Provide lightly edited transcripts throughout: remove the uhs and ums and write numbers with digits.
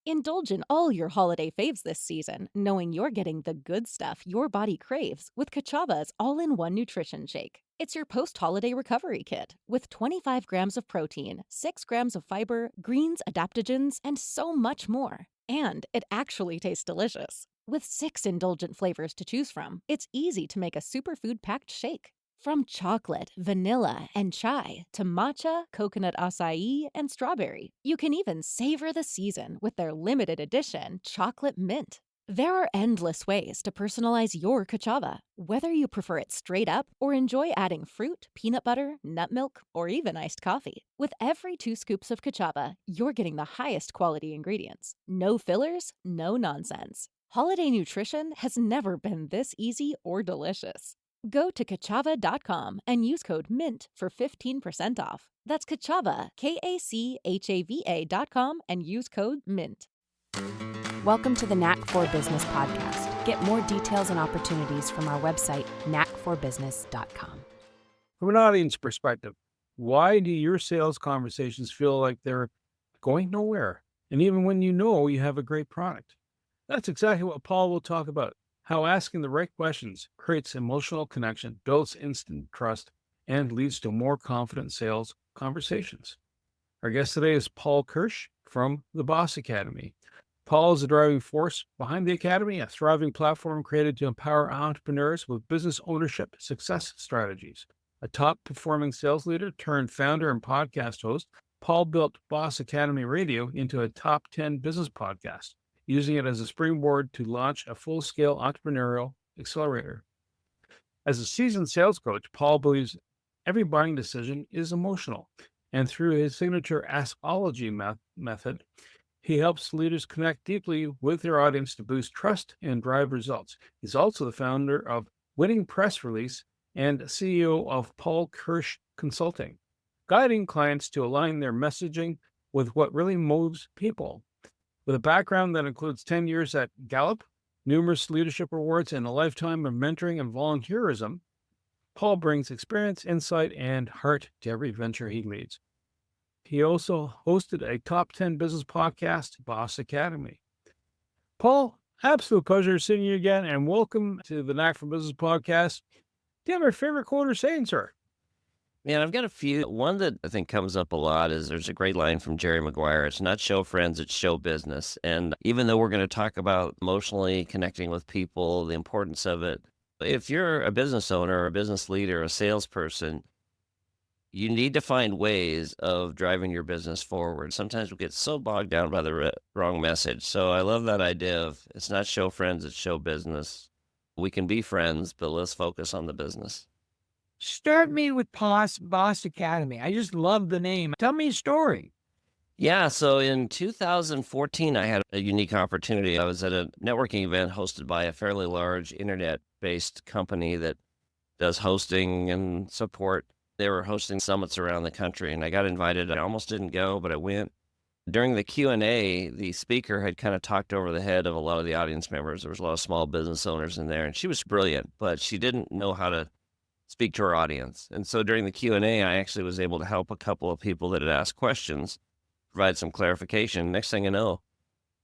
Indulge in all your holiday faves this season, knowing you're getting the good stuff your body craves with Kachava's all-in-one nutrition shake. It's your post-holiday recovery kit with 25 grams of protein, 6 grams of fiber, greens, adaptogens, and so much more. And it actually tastes delicious. With 6 indulgent flavors to choose from, it's easy to make a superfood-packed shake. From chocolate, vanilla, and chai to matcha, coconut acai, and strawberry, you can even savor the season with their limited edition chocolate mint. There are endless ways to personalize your cachava, whether you prefer it straight up or enjoy adding fruit, peanut butter, nut milk, or even iced coffee. With every 2 scoops of cachava, you're getting the highest quality ingredients. No fillers, no nonsense. Holiday nutrition has never been this easy or delicious. Go to kachava.com and use code MINT for 15% off. That's Kachava, KACHAVA.com, and use code MINT. Welcome to the Knack for Business podcast. Get more details and opportunities from our website, knackforbusiness.com. From an audience perspective, why do your sales conversations feel like they're going nowhere? And even when you know you have a great product? That's exactly what Paul will talk about. How asking the right questions creates emotional connection, builds instant trust, and leads to more confident sales conversations. Our guest today is Paul Kirsch from the Boss Academy. Paul is the driving force behind the Academy, a thriving platform created to empower entrepreneurs with business ownership success strategies. A top-performing sales leader turned founder and podcast host, Paul built Boss Academy Radio into a top 10 business podcast, using it as a springboard to launch a full-scale entrepreneurial accelerator. As a seasoned sales coach, Paul believes every buying decision is emotional, and through his signature Askology method, he helps leaders connect deeply with their audience to boost trust and drive results. He's also the founder of Winning Press Release and CEO of Paul Kirsch Consulting, guiding clients to align their messaging with what really moves people. With a background that includes 10 years at Gallup, numerous leadership awards, and a lifetime of mentoring and volunteerism, Paul brings experience, insight, and heart to every venture he leads. He also hosted a top 10 business podcast, Boss Academy. Paul, absolute pleasure seeing you again, and welcome to the Knack for Business podcast. Do you have a favorite quote or saying, sir? Man, I've got a few. One that I think comes up a lot is there's a great line from Jerry Maguire. It's not show friends, it's show business. And even though we're going to talk about emotionally connecting with people, the importance of it, if you're a business owner, a business leader, a salesperson, you need to find ways of driving your business forward. Sometimes we get so bogged down by the wrong message. So I love that idea of it's not show friends, it's show business. We can be friends, but let's focus on the business. Start me with Boss Academy. I just love the name. Tell me a story. Yeah, so in 2014, I had a unique opportunity. I was at a networking event hosted by a fairly large internet-based company that does hosting and support. They were hosting summits around the country, and I got invited. I almost didn't go, but I went. During the Q&A, the speaker had kind of talked over the head of a lot of the audience members. There was a lot of small business owners in there, and she was brilliant, but she didn't know how to speak to her audience. And so during the Q&A, I actually was able to help a couple of people that had asked questions, provide some clarification. Next thing I know,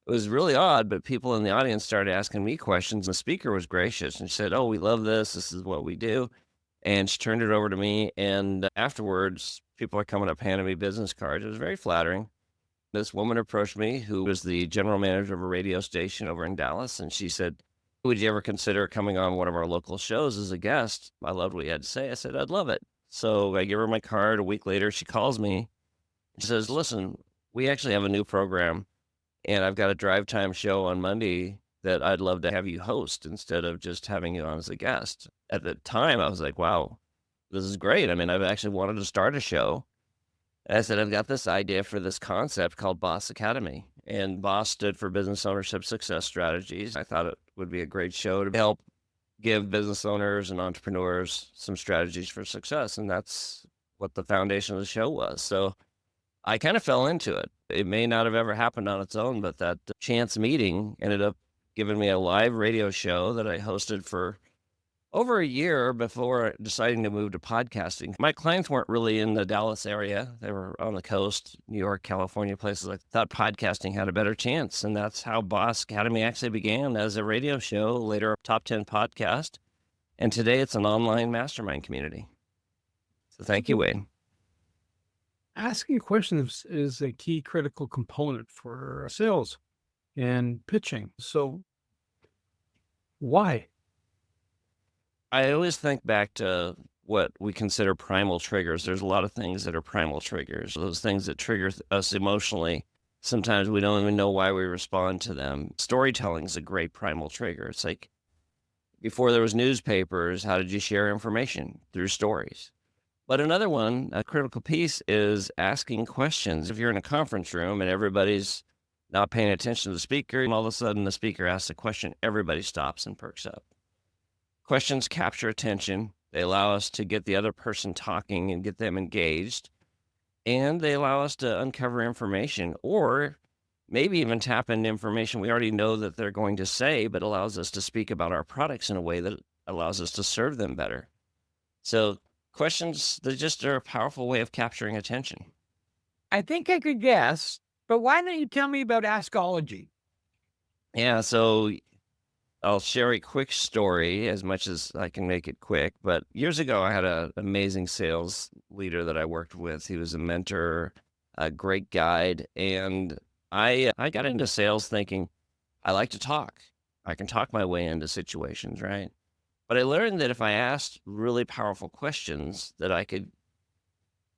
it was really odd, but people in the audience started asking me questions. And the speaker was gracious and she said, "Oh, we love this. This is what we do." And she turned it over to me. And afterwards, people are coming up handing me business cards. It was very flattering. This woman approached me, who was the general manager of a radio station over in Dallas. And she said, "Would you ever consider coming on one of our local shows as a guest?" I loved what you had to say. I said, "I'd love it." So I give her my card. A week later, she calls me. She says, "Listen, we actually have a new program, and I've got a drive time show on Monday that I'd love to have you host instead of just having you on as a guest." At the time, I was like, wow, this is great. I mean, I've actually wanted to start a show. And I said, "I've got this idea for this concept called Boss Academy." And Boss stood for Business Ownership Success Strategies. I thought it would be a great show to help give business owners and entrepreneurs some strategies for success. And that's what the foundation of the show was. So I kind of fell into it. It may not have ever happened on its own, but that chance meeting ended up giving me a live radio show that I hosted for Over a year before deciding to move to podcasting, my clients weren't really in the Dallas area. They were on the coast, New York, California, places. I thought podcasting had a better chance. And that's how Boss Academy actually began, as a radio show, later a top 10 podcast. And today it's an online mastermind community. So thank you, Wade. Asking questions is a key critical component for sales and pitching. So why? I always think back to what we consider primal triggers. There's a lot of things that are primal triggers, those things that trigger us emotionally. Sometimes we don't even know why we respond to them. Storytelling is a great primal trigger. It's like before there was newspapers, how did you share information? Through stories. But another one, a critical piece, is asking questions. If you're in a conference room and everybody's not paying attention to the speaker, and all of a sudden the speaker asks a question, everybody stops and perks up. Questions capture attention. They allow us to get the other person talking and get them engaged. And they allow us to uncover information, or maybe even tap into information we already know that they're going to say, but allows us to speak about our products in a way that allows us to serve them better. So questions, they just are a powerful way of capturing attention. I think I could guess, but why don't you tell me about Askology? Yeah, so I'll share a quick story as much as I can make it quick. But years ago, I had an amazing sales leader that I worked with. He was a mentor, a great guide. And I got into sales thinking, I like to talk. I can talk my way into situations, right? But I learned that if I asked really powerful questions, that I could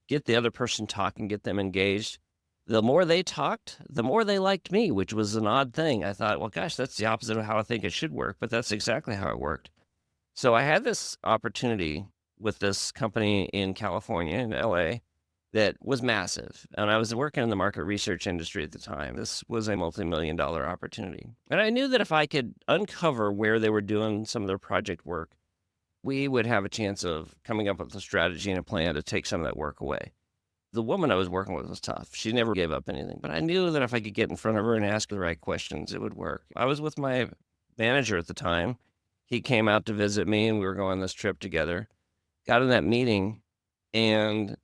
get the other person talking, get them engaged. The more they talked, the more they liked me, which was an odd thing. I thought, well, gosh, that's the opposite of how I think it should work, but that's exactly how it worked. So I had this opportunity with this company in California, in LA, that was massive. And I was working in the market research industry at the time. This was a multi-million-dollar opportunity. And I knew that if I could uncover where they were doing some of their project work, we would have a chance of coming up with a strategy and a plan to take some of that work away. The woman I was working with was tough. She never gave up anything, but I knew that if I could get in front of her and ask her the right questions, it would work. I was with my manager at the time. He came out to visit me and we were going on this trip together. Got in that meeting and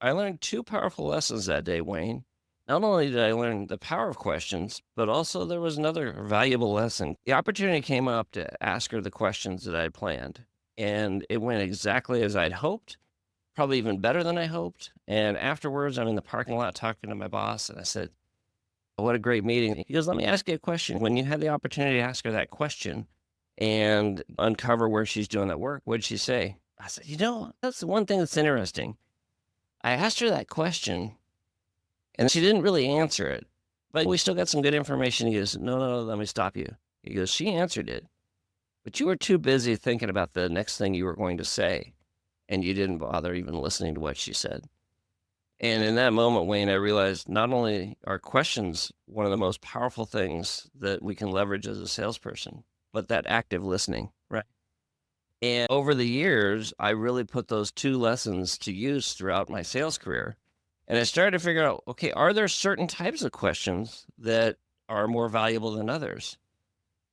I learned two powerful lessons that day, Wayne. Not only did I learn the power of questions, but also there was another valuable lesson. The opportunity came up to ask her the questions that I had planned, and it went exactly as I'd hoped. Probably even better than I hoped. And afterwards, I'm in the parking lot talking to my boss, and I said, what a great meeting. He goes, let me ask you a question. When you had the opportunity to ask her that question and uncover where she's doing that work, what'd she say? I said, that's the one thing that's interesting. I asked her that question, and she didn't really answer it, but we still got some good information. He goes, no, let me stop you. He goes, she answered it, but you were too busy thinking about the next thing you were going to say. And you didn't bother even listening to what she said. And in that moment, Wayne, I realized not only are questions one of the most powerful things that we can leverage as a salesperson, but that active listening, right? And over the years, I really put those two lessons to use throughout my sales career. And I started to figure out, okay, are there certain types of questions that are more valuable than others?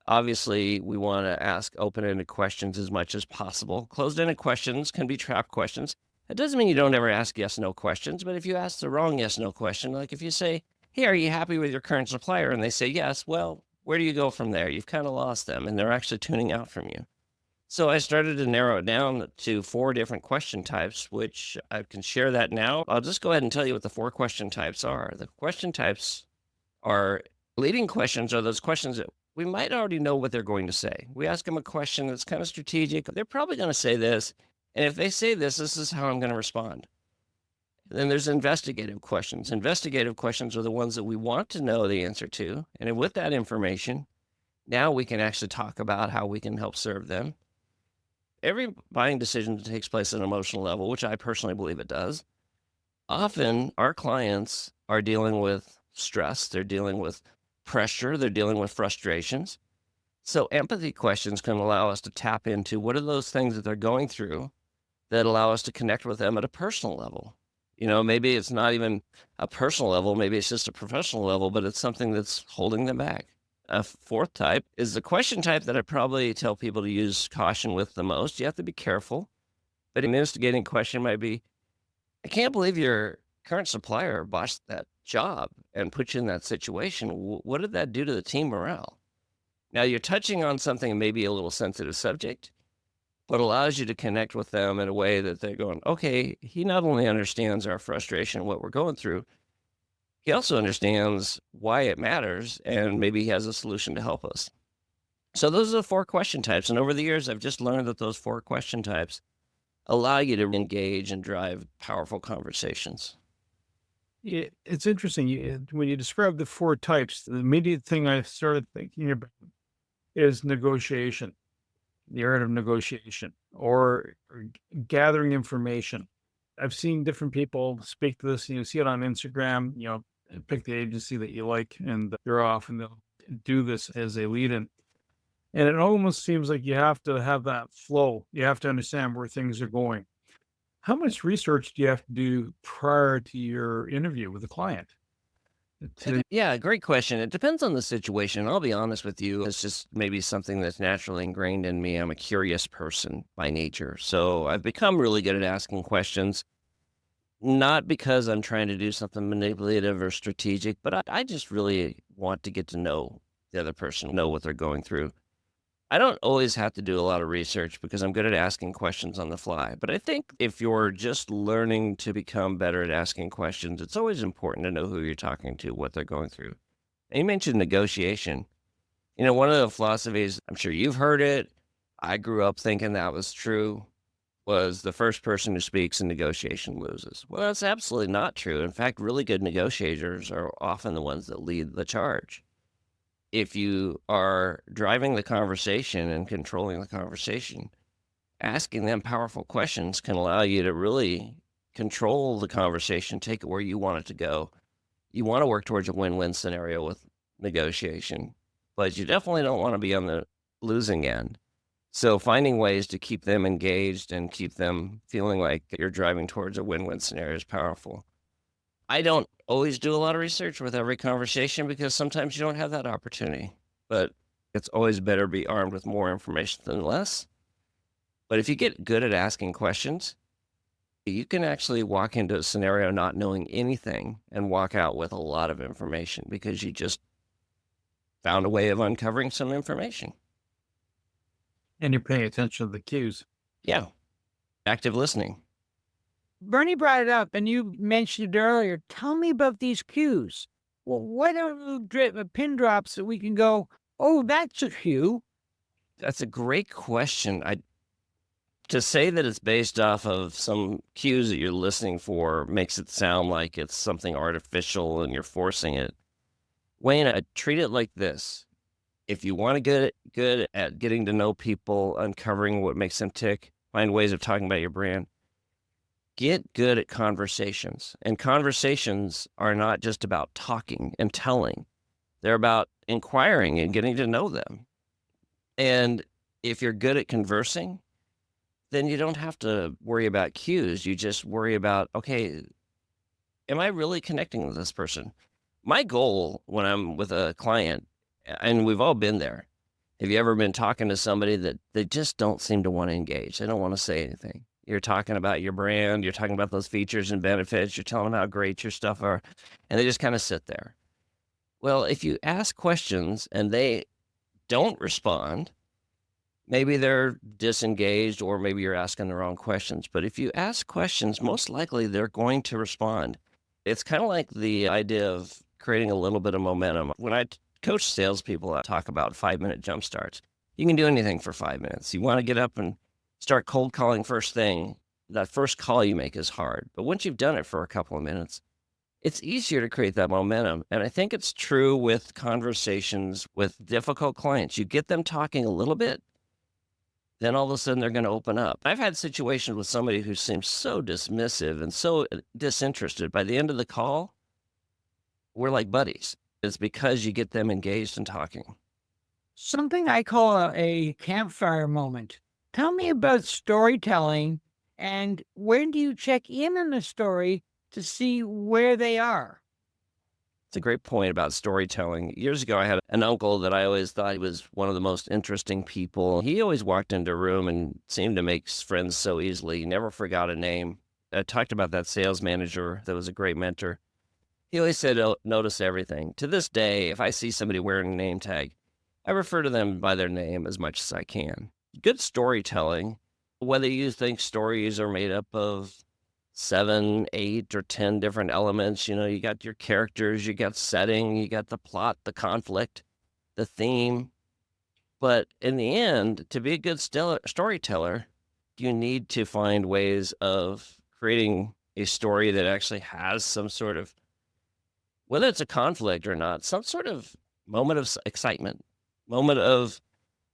Obviously, we want to ask open-ended questions as much as possible. Closed-ended questions can be trap questions. It doesn't mean you don't ever ask yes/no questions, but if you ask the wrong yes/no question, like if you say, hey, are you happy with your current supplier? And they say yes, well, where do you go from there? You've kind of lost them, and they're actually tuning out from you. So I started to narrow it down to 4 different question types, which I can share that now. I'll just go ahead and tell you what the 4 question types are. The question types are leading questions, are those questions that we might already know what they're going to say. We ask them a question that's kind of strategic. They're probably going to say this. And if they say this, this is how I'm going to respond. Then there's investigative questions. Investigative questions are the ones that we want to know the answer to. And with that information, now we can actually talk about how we can help serve them. Every buying decision takes place at an emotional level, which I personally believe it does. Often our clients are dealing with stress. They're dealing with pressure. They're dealing with frustrations. So empathy questions can allow us to tap into what are those things that they're going through that allow us to connect with them at a personal level. Maybe it's not even a personal level. Maybe it's just a professional level, but it's something that's holding them back. A fourth type is the question type that I probably tell people to use caution with the most. You have to be careful, but an instigating question might be, I can't believe your current supplier botched that job and put you in that situation. What did that do to the team morale? Now, you're touching on something maybe a little sensitive subject, but allows you to connect with them in a way that they're going, okay, he not only understands our frustration, what we're going through, he also understands why it matters, and maybe he has a solution to help us. So those are the four question types. And over the years, I've just learned that those four question types allow you to engage and drive powerful conversations. It's interesting. When you describe the four types, the immediate thing I started thinking about is negotiation, the art of negotiation, or gathering information. I've seen different people speak to this. You see it on Instagram. Pick the agency that you like, and they're off, and they'll do this as a lead-in. And it almost seems like you have to have that flow. You have to understand where things are going. How much research do you have to do prior to your interview with the client? Yeah, great question. It depends on the situation. I'll be honest with you. It's just maybe something that's naturally ingrained in me. I'm a curious person by nature. So I've become really good at asking questions, not because I'm trying to do something manipulative or strategic, but I just really want to get to know the other person, know what they're going through. I don't always have to do a lot of research because I'm good at asking questions on the fly. But I think if you're just learning to become better at asking questions, it's always important to know who you're talking to, what they're going through. And you mentioned negotiation. One of the philosophies, I'm sure you've heard it, I grew up thinking that was true, was the first person who speaks in negotiation loses. Well, that's absolutely not true. In fact, really good negotiators are often the ones that lead the charge. If you are driving the conversation and controlling the conversation, asking them powerful questions can allow you to really control the conversation, take it where you want it to go. You want to work towards a win-win scenario with negotiation, but you definitely don't want to be on the losing end. So finding ways to keep them engaged and keep them feeling like you're driving towards a win-win scenario is powerful. I don't always do a lot of research with every conversation because sometimes you don't have that opportunity, but it's always better to be armed with more information than less. But if you get good at asking questions, you can actually walk into a scenario not knowing anything and walk out with a lot of information because you just found a way of uncovering some information. And you're paying attention to the cues. Yeah. Active listening. Bernie brought it up, and you mentioned it earlier. Tell me about these cues. Well, why don't you drip a pin drop so we can go, oh, that's a cue? That's a great question. To say that it's based off of some cues that you're listening for makes it sound like it's something artificial and you're forcing it. Wayne, I treat it like this. If you want to get good at getting to know people, uncovering what makes them tick, find ways of talking about your brand, get good at conversations. And conversations are not just about talking and telling. They're about inquiring and getting to know them. And if you're good at conversing, then you don't have to worry about cues. You just worry about, okay, am I really connecting with this person? My goal when I'm with a client, and we've all been there. Have you ever been talking to somebody that they just don't seem to want to engage? They don't want to say anything. You're talking about your brand. You're talking about those features and benefits. You're telling them how great your stuff are, and they just kind of sit there. Well, if you ask questions and they don't respond, maybe they're disengaged or maybe you're asking the wrong questions. But if you ask questions, most likely they're going to respond. It's kind of like the idea of creating a little bit of momentum. When I coach salespeople, I talk about 5-minute jump starts. You can do anything for 5 minutes. You want to get up and start cold calling first thing. That first call you make is hard. But once you've done it for a couple of minutes, it's easier to create that momentum. And I think it's true with conversations with difficult clients. You get them talking a little bit, then all of a sudden they're going to open up. I've had situations with somebody who seems so dismissive and so disinterested. By the end of the call, we're like buddies. It's because you get them engaged and talking. Something I call a campfire moment. Tell me about storytelling, and when do you check in on the story to see where they are? It's a great point about storytelling. Years ago, I had an uncle that I always thought he was one of the most interesting people. He always walked into a room and seemed to make friends so easily. He never forgot a name. I talked about that sales manager that was a great mentor. He always said, "Oh, notice everything." To this day, if I see somebody wearing a name tag, I refer to them by their name as much as I can. Good storytelling, whether you think stories are made up of 7, 8, or 10 different elements, you got your characters, you got setting, you got the plot, the conflict, the theme. But in the end, to be a good storyteller, you need to find ways of creating a story that actually has some sort of, whether it's a conflict or not, some sort of moment of excitement, moment of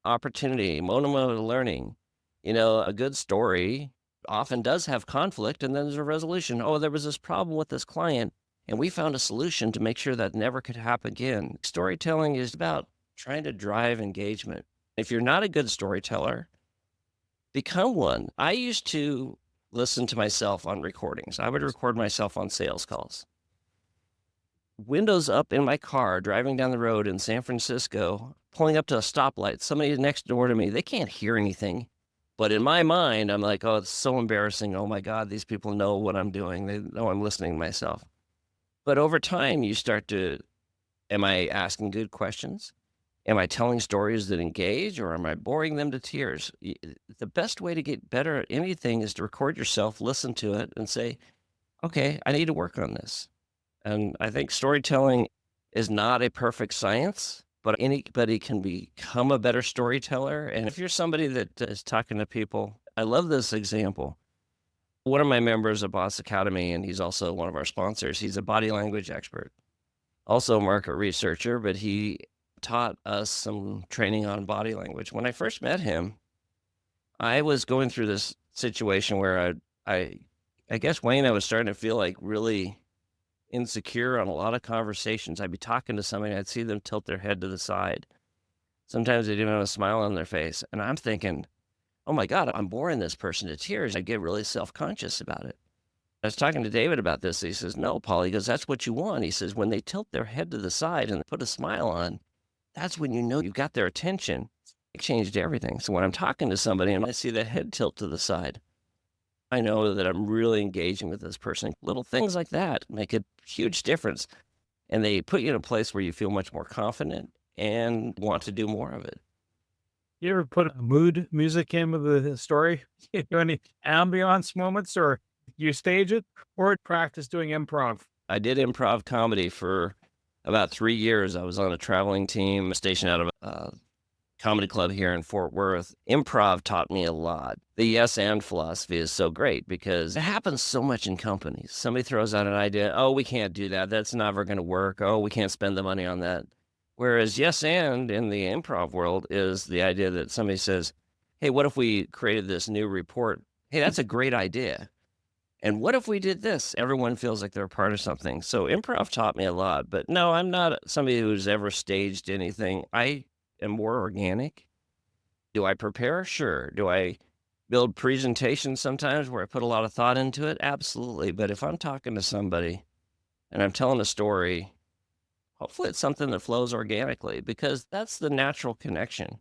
opportunity, moment of learning. A good story often does have conflict, and then there's a resolution. Oh, there was this problem with this client, and we found a solution to make sure that never could happen again. Storytelling is about trying to drive engagement. If you're not a good storyteller, become one. I used to listen to myself on recordings. I would record myself on sales calls. Windows up in my car, driving down the road in San Francisco, pulling up to a stoplight. Somebody next door to me, they can't hear anything. But in my mind, I'm like, oh, it's so embarrassing. Oh my God, these people know what I'm doing. They know I'm listening to myself. But over time, you start to, am I asking good questions? Am I telling stories that engage, or am I boring them to tears? The best way to get better at anything is to record yourself, listen to it, and say, okay, I need to work on this. And I think storytelling is not a perfect science, but anybody can become a better storyteller. And if you're somebody that is talking to people, I love this example. One of my members of Boss Academy, and he's also one of our sponsors, he's a body language expert, also a market researcher, but he taught us some training on body language. When I first met him, I was going through this situation where I guess, Wayne, I was starting to feel like really insecure on a lot of conversations. I'd be talking to somebody, I'd see them tilt their head to the side. Sometimes they'd even have a smile on their face. And I'm thinking, oh my God, I'm boring this person to tears. I get really self-conscious about it. I was talking to David about this. He says, no, Paul, he goes, that's what you want. He says, when they tilt their head to the side and put a smile on, that's when you know you've got their attention. It changed everything. So when I'm talking to somebody and I see the head tilt to the side, I know that I'm really engaging with this person. Little things like that make a huge difference. And they put you in a place where you feel much more confident and want to do more of it. You ever put a mood music in with the story? You do any ambiance moments, or you stage it, or practice doing improv? I did improv comedy for about 3 years. I was on a traveling team stationed out of a comedy club here in Fort Worth. Improv taught me a lot. The yes and philosophy is so great because it happens so much in companies. Somebody throws out an idea, oh, we can't do that. That's never going to work. Oh, we can't spend the money on that. Whereas yes and in the improv world is the idea that somebody says, hey, what if we created this new report? Hey, that's a great idea. And what if we did this? Everyone feels like they're a part of something. So improv taught me a lot. But no, I'm not somebody who's ever staged anything. I am more organic. Do I prepare? Sure. Do I build presentations sometimes where I put a lot of thought into it? Absolutely. But if I'm talking to somebody and I'm telling a story, hopefully it's something that flows organically, because that's the natural connection.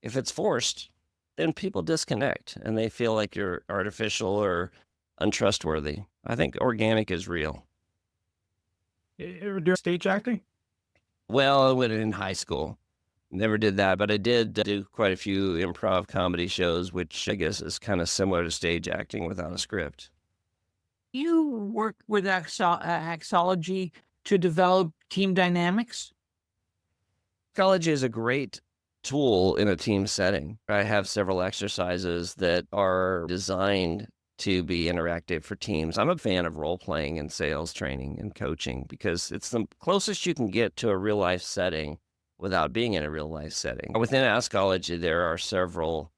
If it's forced, then people disconnect and they feel like you're artificial or untrustworthy. I think organic is real. You ever do stage acting? Well, I went in high school. Never did that, but I did do quite a few improv comedy shows, which I guess is kind of similar to stage acting without a script. You work with Askology to develop team dynamics? Askology is a great tool in a team setting. I have several exercises that are designed to be interactive for teams. I'm a fan of role playing and sales training and coaching because it's the closest you can get to a real life setting without being in a real life setting. Within Askology, there are several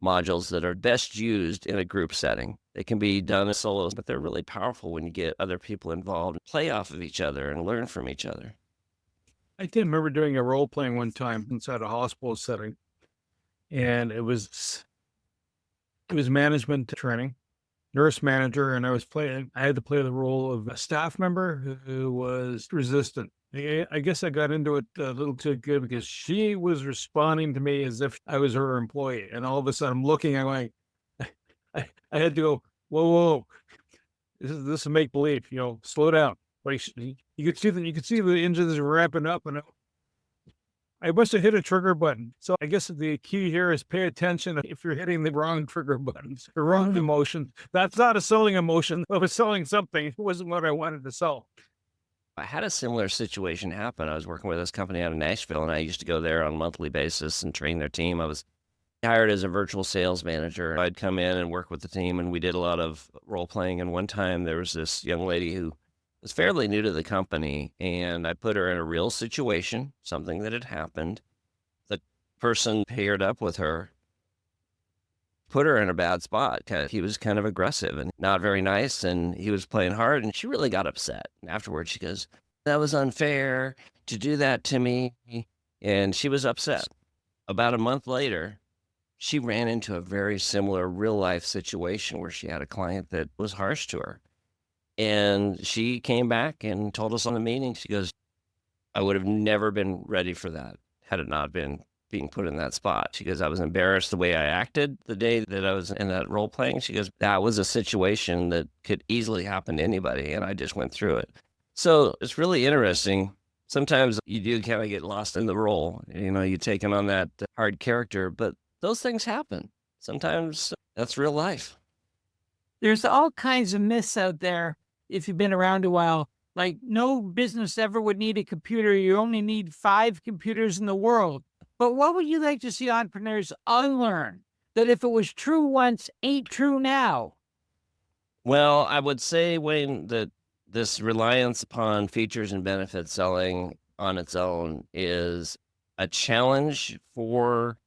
modules that are best used in a group setting. They can be done as solos, but they're really powerful when you get other people involved, play off of each other and learn from each other. I did remember doing a role playing one time inside a hospital setting, and it was management training, nurse manager, and I had to play the role of a staff member who was resistant I guess I got into it a little too good because she was responding to me as if I was her employee. And all of a sudden I'm looking, I'm like, I had to go, whoa, whoa, this is make believe, slow down. But you could see the engines ramping up, and I must have hit a trigger button. So I guess the key here is pay attention if you're hitting the wrong trigger buttons, the wrong emotion. That's not a selling emotion. I was selling something. It wasn't what I wanted to sell. I had a similar situation happen. I was working with this company out of Nashville, and I used to go there on a monthly basis and train their team. I was hired as a virtual sales manager. I'd come in and work with the team, and we did a lot of role playing. And one time there was this young lady who was fairly new to the company, and I put her in a real situation, something that had happened. The person paired up with her, put her in a bad spot. He was kind of aggressive and not very nice, and he was playing hard, and she really got upset. And afterwards, she goes, "That was unfair to do that to me." And she was upset. About a month later, she ran into a very similar real life situation where she had a client that was harsh to her. And she came back and told us on the meeting, she goes, "I would have never been ready for that had it not been being put in that spot." She goes, "I was embarrassed the way I acted the day that I was in that role playing." She goes, "That was a situation that could easily happen to anybody, and I just went through it." So it's really interesting. Sometimes you do kind of get lost in the role. You're taking on that hard character, but those things happen. Sometimes that's real life. There's all kinds of myths out there if you've been around a while. Like, no business ever would need a computer. You only need 5 computers in the world. But what would you like to see entrepreneurs unlearn? That if it was true once, ain't true now. Well, I would say, Wayne, that this reliance upon features and benefits selling on its own is a challenge for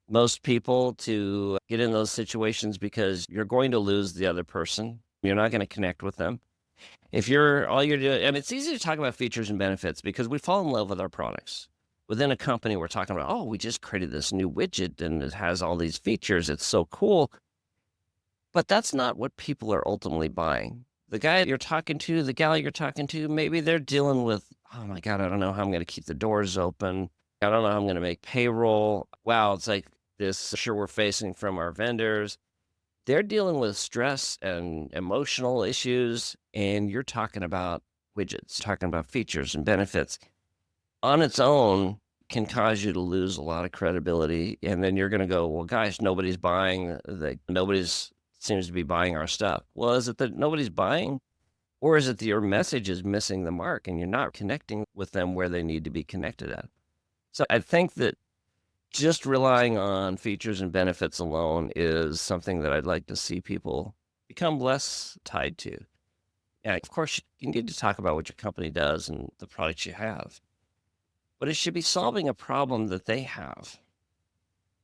most people to get in those situations because you're going to lose the other person. You're not going to connect with them. If all you're doing, and it's easy to talk about features and benefits because we fall in love with our products. Within a company, we're talking about, oh, we just created this new widget and it has all these features. It's so cool. But that's not what people are ultimately buying. The guy you're talking to, the gal you're talking to, maybe they're dealing with, oh my God, I don't know how I'm going to keep the doors open. I don't know how I'm going to make payroll. Wow, it's like this sure we're facing from our vendors. They're dealing with stress and emotional issues, and you're talking about widgets, talking about features and benefits. On its own can cause you to lose a lot of credibility, and then you're going to go, well, gosh, nobody's seems to be buying our stuff. Well, is it that nobody's buying, or is it that your message is missing the mark and you're not connecting with them where they need to be connected at? So I think that just relying on features and benefits alone is something that I'd like to see people become less tied to. And of course, you need to talk about what your company does and the products you have, but it should be solving a problem that they have.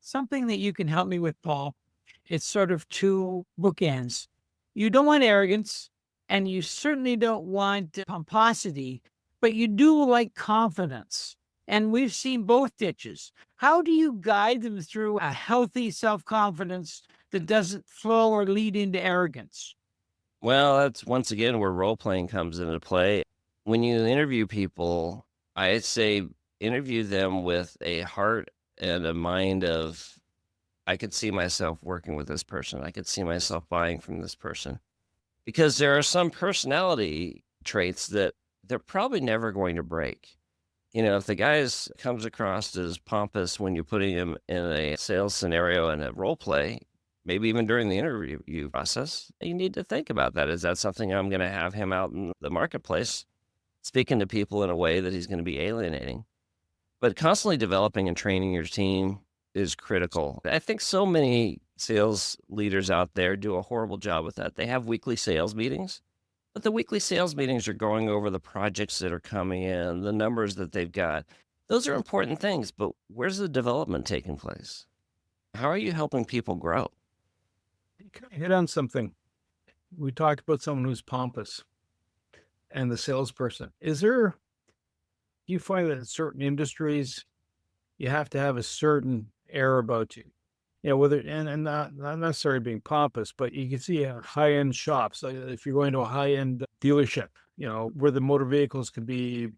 Something that you can help me with, Paul. It's sort of 2 bookends. You don't want arrogance, and you certainly don't want pomposity, but you do like confidence. And we've seen both ditches. How do you guide them through a healthy self-confidence that doesn't flow or lead into arrogance? Well, that's once again where role playing comes into play. When you interview people, I'd say interview them with a heart and a mind of, I could see myself working with this person. I could see myself buying from this person. Because there are some personality traits that they're probably never going to break. If the guy comes across as pompous when you're putting him in a sales scenario and a role play, maybe even during the interview process, you need to think about that. Is that something I'm going to have him out in the marketplace speaking to people in a way that he's going to be alienating? But constantly developing and training your team is critical. I think so many sales leaders out there do a horrible job with that. They have weekly sales meetings, but the weekly sales meetings are going over the projects that are coming in, the numbers that they've got. Those are important things, but where's the development taking place? How are you helping people grow? You kind of hit on something. We talked about someone who's pompous and the salesperson. Do you find that in certain industries, you have to have a certain air about you? Whether and not necessarily being pompous, but you can see high-end shops. Like if you're going to a high-end dealership, where the motor vehicles can be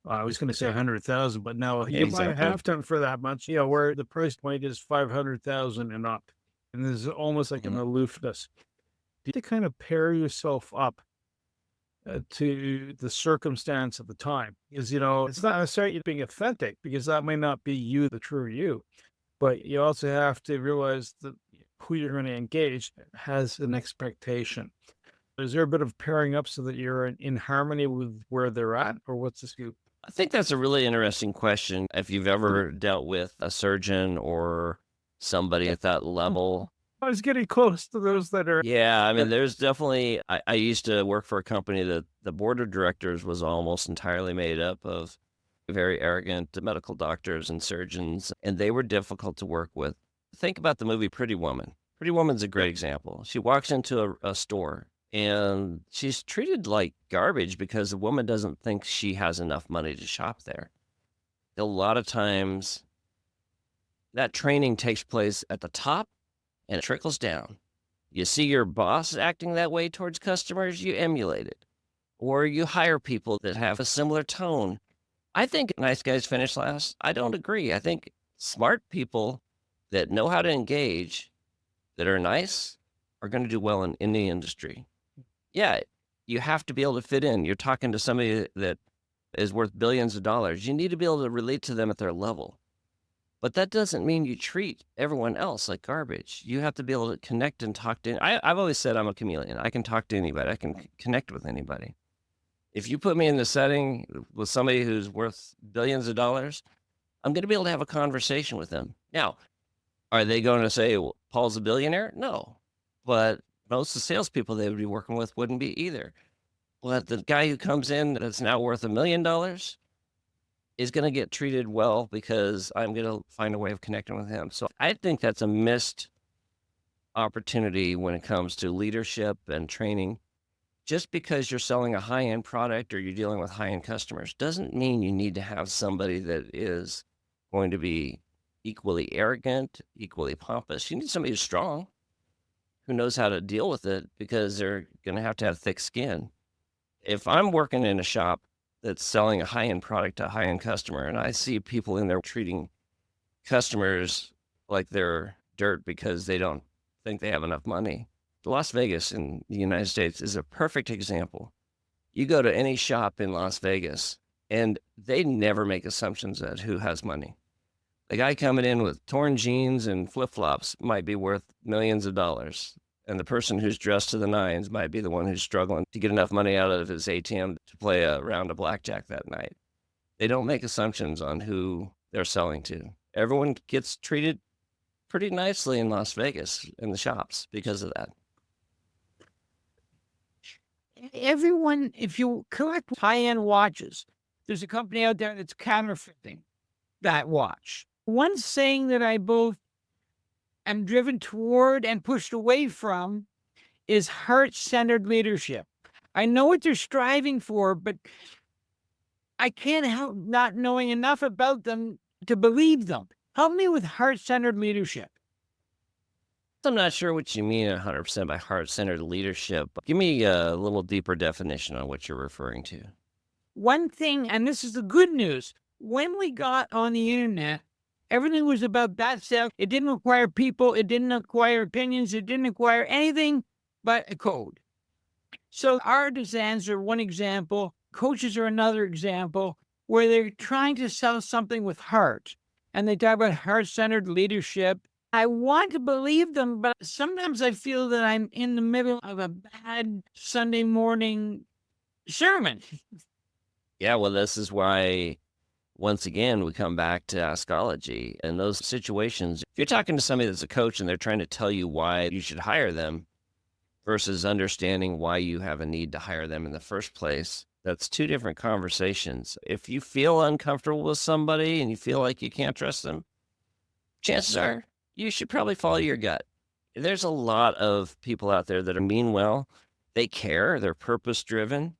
I was going to say 100,000, but now you buy a Exactly. half ton for that much, where the price point is 500,000 and up. And there's almost like an Mhm. aloofness. You have to kind of pair yourself up to the circumstance at the time. Because, it's not necessarily being authentic, because that may not be you, the true you. But you also have to realize that who you're going to engage has an expectation. Is there a bit of pairing up so that you're in harmony with where they're at, or what's the scoop? I think that's a really interesting question. If you've ever dealt with a surgeon or somebody at that level. I was getting close to those that are. Yeah, I mean, there's definitely, I used to work for a company that the board of directors was almost entirely made up of very arrogant medical doctors and surgeons, and they were difficult to work with. Think about the movie Pretty Woman. Pretty Woman's a great example. She walks into a store and she's treated like garbage because the woman doesn't think she has enough money to shop there. A lot of times that training takes place at the top and it trickles down. You see your boss acting that way towards customers, you emulate it. Or you hire people that have a similar tone. I think nice guys finish last. I don't agree. I think smart people that know how to engage, that are nice, are going to do well in any industry. Yeah, you have to be able to fit in. You're talking to somebody that is worth billions of dollars. You need to be able to relate to them at their level. But that doesn't mean you treat everyone else like garbage. You have to be able to connect and talk to. I've always said I'm a chameleon. I can talk to anybody. I can connect with anybody. If you put me in the setting with somebody who's worth billions of dollars, I'm going to be able to have a conversation with them. Now, are they going to say, well, Paul's a billionaire? No. But most of the salespeople they would be working with wouldn't be either. But the guy who comes in that's now worth $1 million is going to get treated well because I'm going to find a way of connecting with him. So I think that's a missed opportunity when it comes to leadership and training. Just because you're selling a high-end product or you're dealing with high-end customers doesn't mean you need to have somebody that is going to be equally arrogant, equally pompous. You need somebody who's strong, who knows how to deal with it, because they're going to have thick skin. If I'm working in a shop that's selling a high-end product to a high-end customer, and I see people in there treating customers like they're dirt because they don't think they have enough money. Las Vegas in the United States is a perfect example. You go to any shop in Las Vegas, and they never make assumptions at who has money. The guy coming in with torn jeans and flip-flops might be worth millions of dollars. And the person who's dressed to the nines might be the one who's struggling to get enough money out of his ATM to play a round of blackjack that night. They don't make assumptions on who they're selling to. Everyone gets treated pretty nicely in Las Vegas in the shops because of that. Everyone, if you collect high-end watches, there's a company out there that's counterfeiting that watch. One saying that I both am driven toward and pushed away from is heart-centered leadership. I know what they're striving for, but I can't help not knowing enough about them to believe them. Help me with heart-centered leadership. I'm not sure what you mean 100% by heart-centered leadership. Give me a little deeper definition on what you're referring to. One thing, and this is the good news, when we got on the internet, everything was about that self. It didn't require people. It didn't require opinions. It didn't require anything but a code. So artisans are one example. Coaches are another example where they're trying to sell something with heart. And they talk about heart-centered leadership. I want to believe them, but sometimes I feel that I'm in the middle of a bad Sunday morning sermon. Yeah, well, this is why, once again, we come back to Askology. In those situations, if you're talking to somebody that's a coach and they're trying to tell you why you should hire them versus understanding why you have a need to hire them in the first place, that's two different conversations. If you feel uncomfortable with somebody and you feel like you can't trust them, chances are you should probably follow your gut. There's a lot of people out there that mean well. They care. They're purpose-driven.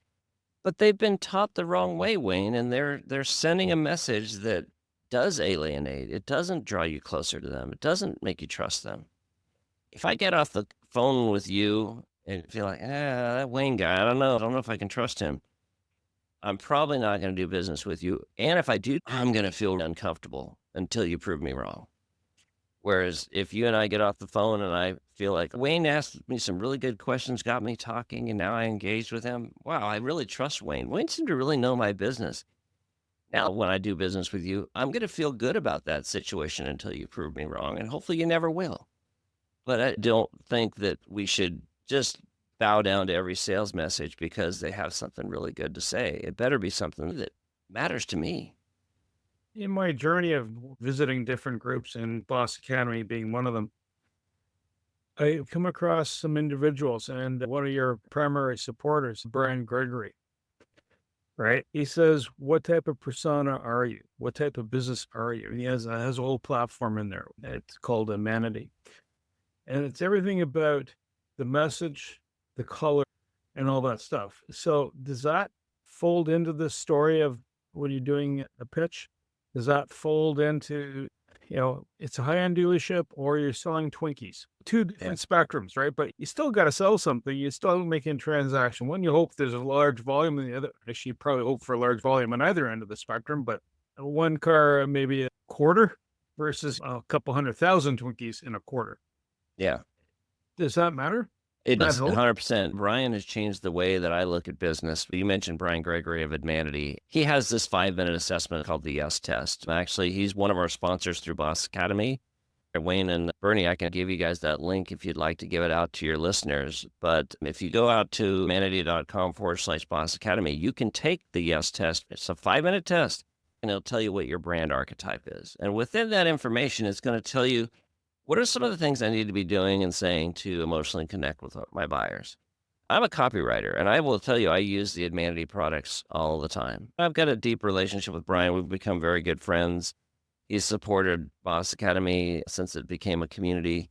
But they've been taught the wrong way, Wayne, and they're sending a message that does alienate. It doesn't draw you closer to them. It doesn't make you trust them. If I get off the phone with you and feel like, that Wayne guy, I don't know if I can trust him, I'm probably not going to do business with you. And if I do, I'm going to feel uncomfortable until you prove me wrong. Whereas if you and I get off the phone and I feel like Wayne asked me some really good questions, got me talking, and now I engaged with him. Wow, I really trust Wayne. Wayne seemed to really know my business. Now, when I do business with you, I'm going to feel good about that situation until you prove me wrong. And hopefully you never will. But I don't think that we should just bow down to every sales message because they have something really good to say. It better be something that matters to me. In my journey of visiting different groups and Boss Academy being one of them, I come across some individuals, and one of your primary supporters, Brian Gregory, right? He says, "What type of persona are you? What type of business are you?" And he has a whole platform in there. It's called Amenity. And it's everything about the message, the color, and all that stuff. So does that fold into the story of when you're doing a pitch? Does that fold into, it's a high-end dealership or you're selling Twinkies? Two different spectrums, right? But you still got to sell something. You're still making a transaction. One, you hope there's a large volume, and the other, actually, you probably hope for a large volume on either end of the spectrum, but one car, maybe a quarter versus a couple 100,000 Twinkies in a quarter. Yeah. Does that matter? It That does, help? 100%. Brian has changed the way that I look at business. You mentioned Brian Gregory of Admanity. He has this 5-minute assessment called the Yes Test. Actually, he's one of our sponsors through Boss Academy. Wayne and Bernie, I can give you guys that link if you'd like to give it out to your listeners. But if you go out to admanity.com/Boss Academy, you can take the Yes Test. It's a 5-minute test, and it'll tell you what your brand archetype is. And within that information, it's going to tell you what are some of the things I need to be doing and saying to emotionally connect with my buyers? I'm a copywriter, and I will tell you, I use the Admanity products all the time. I've got a deep relationship with Brian. We've become very good friends. He's supported Boss Academy since it became a community.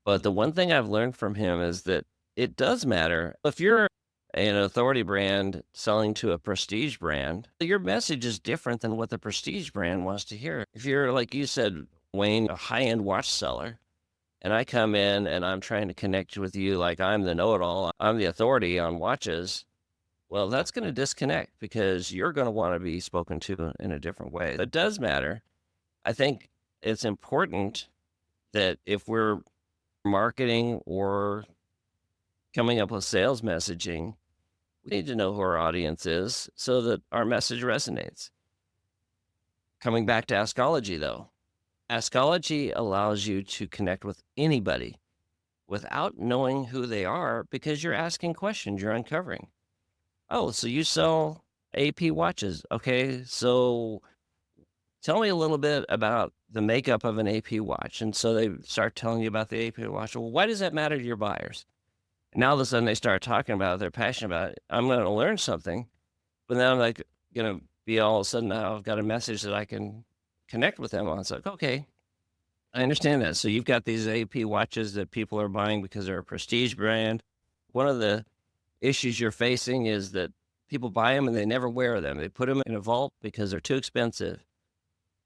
But the one thing I've learned from him is that it does matter. If you're an authority brand selling to a prestige brand, your message is different than what the prestige brand wants to hear. If you're, like you said, Wayne, a high-end watch seller, and I come in and I'm trying to connect with you like I'm the know-it-all, I'm the authority on watches, well, that's going to disconnect because you're going to want to be spoken to in a different way. It does matter. I think it's important that if we're marketing or coming up with sales messaging, we need to know who our audience is so that our message resonates. Coming back to Askology, though, Askology allows you to connect with anybody without knowing who they are because you're asking questions, you're uncovering. Oh, so you sell AP watches. Okay, so tell me a little bit about the makeup of an AP watch. And so they start telling you about the AP watch. Well, why does that matter to your buyers? And now all of a sudden they start talking about it, they're passionate about it. I'm going to learn something, but then I'm like going to be all of a sudden now I've got a message that I can connect with them on. It's like, okay, I understand that. So you've got these AP watches that people are buying because they're a prestige brand. One of the issues you're facing is that people buy them and they never wear them. They put them in a vault because they're too expensive.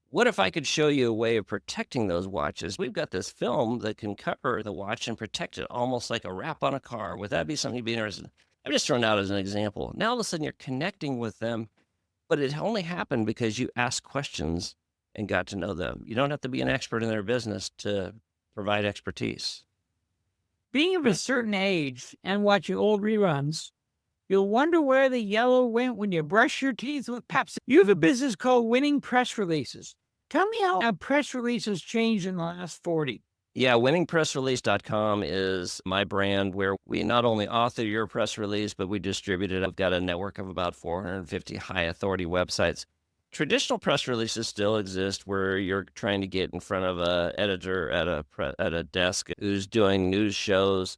What if I could show you a way of protecting those watches? We've got this film that can cover the watch and protect it almost like a wrap on a car. Would that be something you'd be interested in? I'm just throwing out as an example. Now all of a sudden you're connecting with them, but it only happened because you asked questions and got to know them. You don't have to be an expert in their business to provide expertise. Being of a certain age and watching old reruns, you'll wonder where the yellow went when you brush your teeth with Pepsi. You have a business called Winning Press Releases. Tell me how a press release has changed in the last 40. Yeah, winningpressrelease.com is my brand where we not only author your press release, but we distribute it. I've got a network of about 450 high authority websites. Traditional press releases still exist where you're trying to get in front of an editor at a desk who's doing news shows.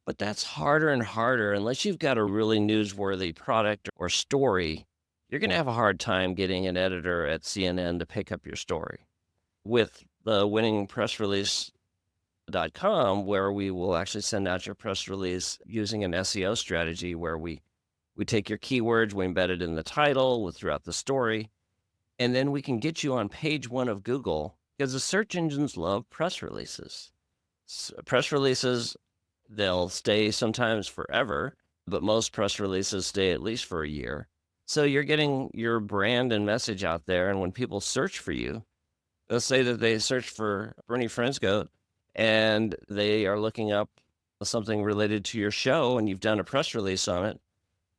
But that's harder and harder unless you've got a really newsworthy product or story. You're going to have a hard time getting an editor at CNN to pick up your story. With the winningpressrelease.com, where we will actually send out your press release using an SEO strategy where we take your keywords, we embed it in the title throughout the story, and then we can get you on page 1 of Google because the search engines love press releases. Press releases, they'll stay sometimes forever, but most press releases stay at least for a year. So you're getting your brand and message out there. And when people search for you, let's say that they search for Bernie Frensgoat and they are looking up something related to your show and you've done a press release on it.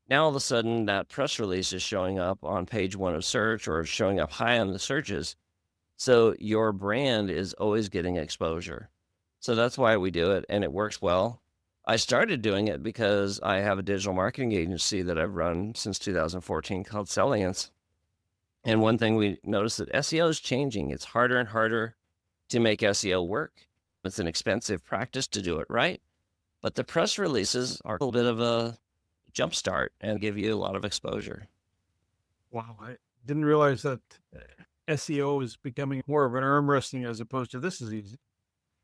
Now, all of a sudden, that press release is showing up on page one of search or showing up high on the searches. So your brand is always getting exposure. So that's why we do it, and it works well. I started doing it because I have a digital marketing agency that I've run since 2014 called Selliance. And one thing we noticed that SEO is changing. It's harder and harder to make SEO work. It's an expensive practice to do it right. But the press releases are a little bit of a jumpstart and give you a lot of exposure. Wow, I didn't realize that SEO is becoming more of an arm wrestling as opposed to this is easy.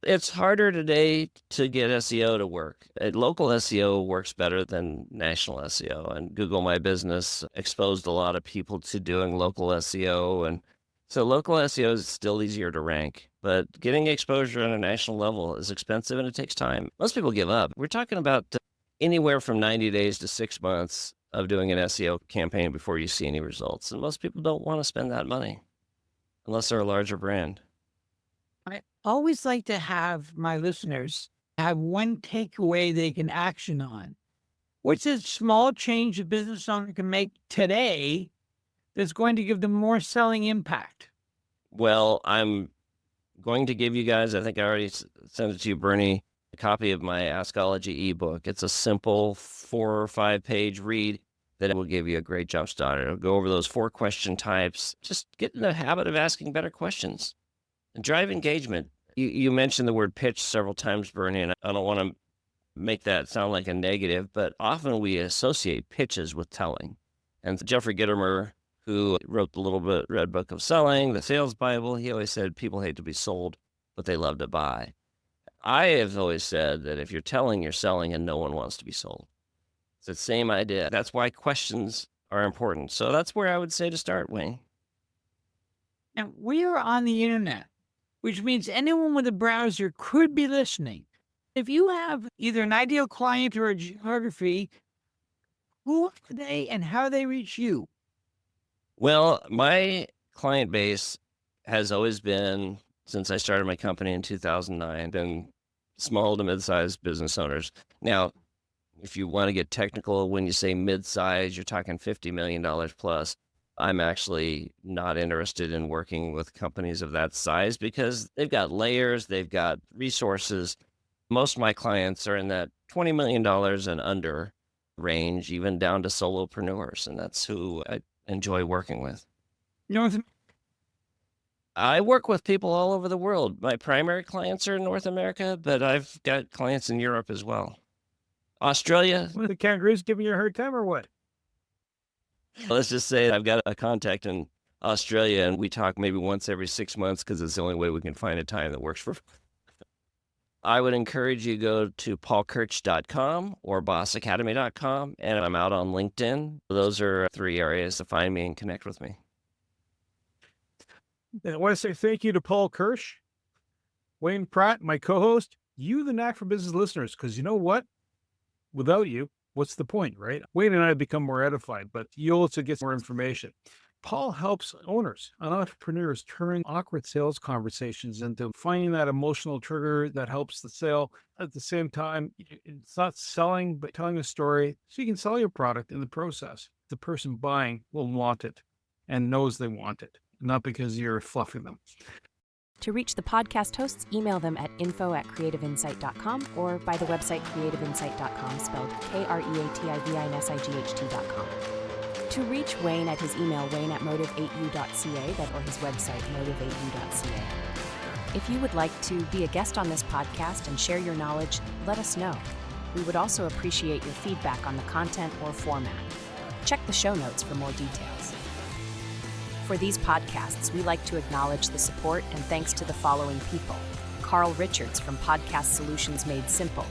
It's harder today to get SEO to work. Local SEO works better than national SEO, and Google My Business exposed a lot of people to doing local SEO. And so local SEO is still easier to rank, but getting exposure on a national level is expensive and it takes time. Most people give up. We're talking about anywhere from 90 days to 6 months of doing an SEO campaign before you see any results. And most people don't want to spend that money unless they're a larger brand. I always like to have my listeners have one takeaway they can action on. What's a small change a business owner can make today that's going to give them more selling impact? Well, I'm going to give you guys, I think I already sent it to you, Bernie, a copy of my Askology ebook. It's a simple 4 or 5 page read that will give you a great jump start. It'll go over those 4 question types. Just get in the habit of asking better questions and drive engagement. You mentioned the word pitch several times, Bernie, and I don't want to make that sound like a negative, but often we associate pitches with telling. And Jeffrey Gitomer, who wrote the Little Bit Red Book of Selling, the Sales Bible, he always said people hate to be sold, but they love to buy. I have always said that if you're telling, you're selling, and no one wants to be sold. It's the same idea. That's why questions are important. So that's where I would say to start, Wayne. Now, we are on the internet, which means anyone with a browser could be listening. If you have either an ideal client or a geography, who are they and how they reach you? Well, my client base has always been, since I started my company in 2009, been small to mid-sized business owners. Now, if you want to get technical, when you say mid-size, you're talking $50 million plus. I'm actually not interested in working with companies of that size because they've got layers, they've got resources. Most of my clients are in that $20 million and under range, even down to solopreneurs, and that's who I enjoy working with. I work with people all over the world. My primary clients are in North America, but I've got clients in Europe as well. Australia. What, the kangaroos giving you a hard time or what? Let's just say I've got a contact in Australia and we talk maybe once every 6 months because it's the only way we can find a time that works for. I would encourage you to go to paulkirch.com or bossacademy.com, and I'm out on LinkedIn. Those are 3 areas to find me and connect with me. And I want to say thank you to Paul Kirsch, Wayne Pratt, my co-host, you, the Knack for Business listeners, because you know what? Without you, what's the point, right? Wayne and I have become more edified, but you also get more information. Paul helps owners and entrepreneurs turn awkward sales conversations into finding that emotional trigger that helps the sale. At the same time, it's not selling, but telling a story so you can sell your product in the process. The person buying will want it and knows they want it, not because you're fluffing them. To reach the podcast hosts, email them at info@creativeinsight.com or by the website creativeinsight.com, spelled KREATIVINSIGHT.com. To reach Wayne at his email, wayne@motive8u.ca, or his website, motive8u.ca. If you would like to be a guest on this podcast and share your knowledge, let us know. We would also appreciate your feedback on the content or format. Check the show notes for more details. For these podcasts, we like to acknowledge the support and thanks to the following people: Carl Richards from Podcast Solutions Made Simple,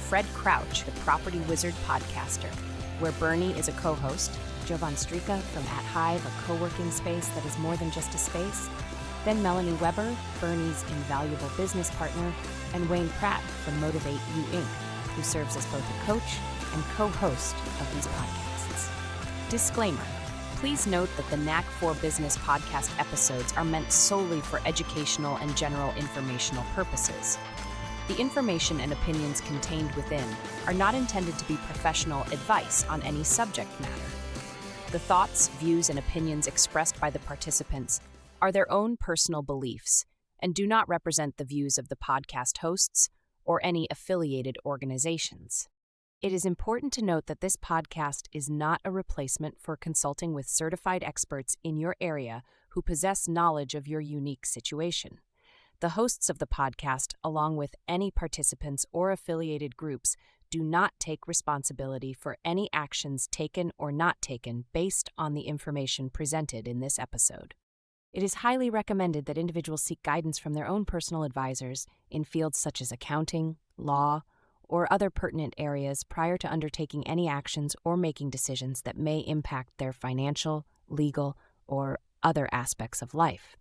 Fred Crouch, the Property Wizard podcaster, where Bernie is a co-host, Jovan Strika from At Hive, a co-working space that is more than just a space, then Melanie Weber, Bernie's invaluable business partner, and Wayne Pratt from Motivate You Inc., who serves as both a coach and co-host of these podcasts. Disclaimer: Please note that the Knack for Business podcast episodes are meant solely for educational and general informational purposes. The information and opinions contained within are not intended to be professional advice on any subject matter. The thoughts, views, and opinions expressed by the participants are their own personal beliefs and do not represent the views of the podcast hosts or any affiliated organizations. It is important to note that this podcast is not a replacement for consulting with certified experts in your area who possess knowledge of your unique situation. The hosts of the podcast, along with any participants or affiliated groups, do not take responsibility for any actions taken or not taken based on the information presented in this episode. It is highly recommended that individuals seek guidance from their own personal advisors in fields such as accounting, law, or other pertinent areas prior to undertaking any actions or making decisions that may impact their financial, legal, or other aspects of life.